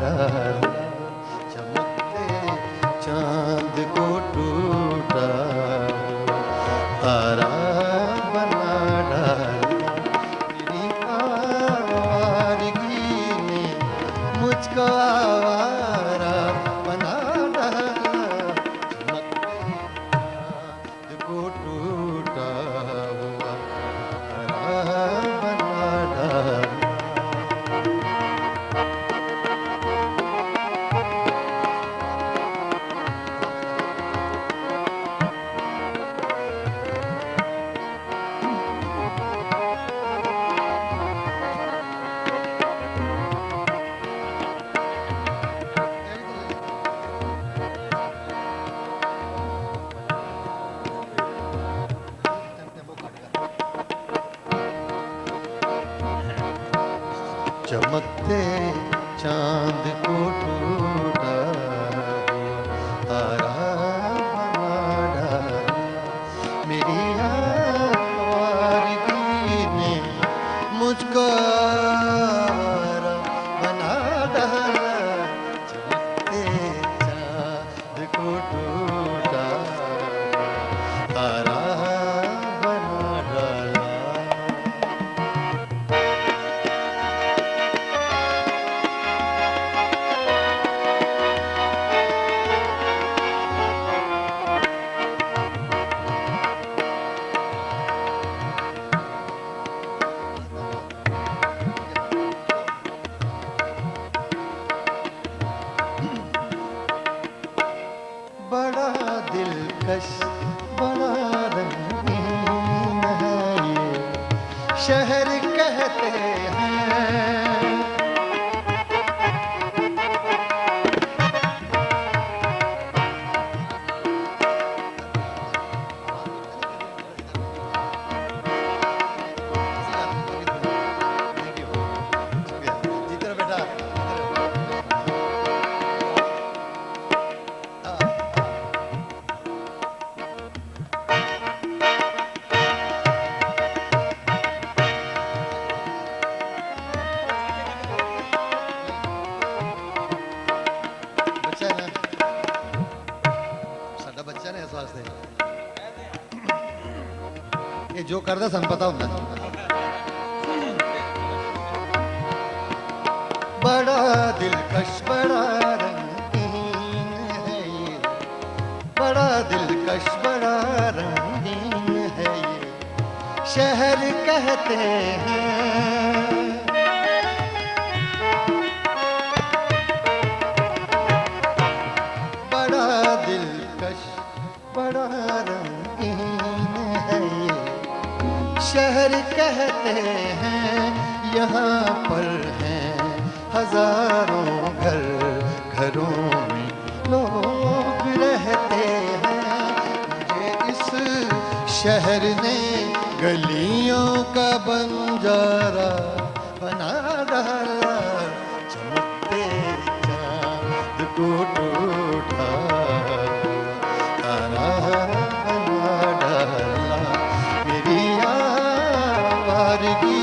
डाला, चमकते चांद को टूटा तारा बना डाला। मेरी आवारगी ने मुझको आवारा बना डाला, चमकते चांद को टूटा हुआ तारा बना डाला। चमकते चांद को टूटा हुआ तारा बना डाला, मेरी आवारगी ने मुझको आवारा बना डाला, चमकते चांद को टूटा तारा बना डाला। बड़ा दिलकश बड़ा रंगीन है ये शहर कहते हैं, बेटा ਬੱਚਾ ਹੈ ਸਾਡਾ ਬੱਚਾ ਨੇ ਇਸ ਵਾਸਤੇ ਇਹ ਜੋ ਕਰਦਾ ਸਾਨੂੰ ਪਤਾ ਹੁੰਦਾ। बड़ा दिलकश बड़ा रंगीन है ये, बड़ा दिलकश बड़ा रंगीन है ये शहर कहते हैं, बड़ा दिलकश बड़ा रंगीन है ये शहर कहते हैं। यहाँ पर हैं हजारों घर, घरों में लोग रहते हैं, मुझे इस शहर ने गलियों का बंजारा बना डाला, चमकते चांद को टूटा तारा बना डाला, मेरी आवारगी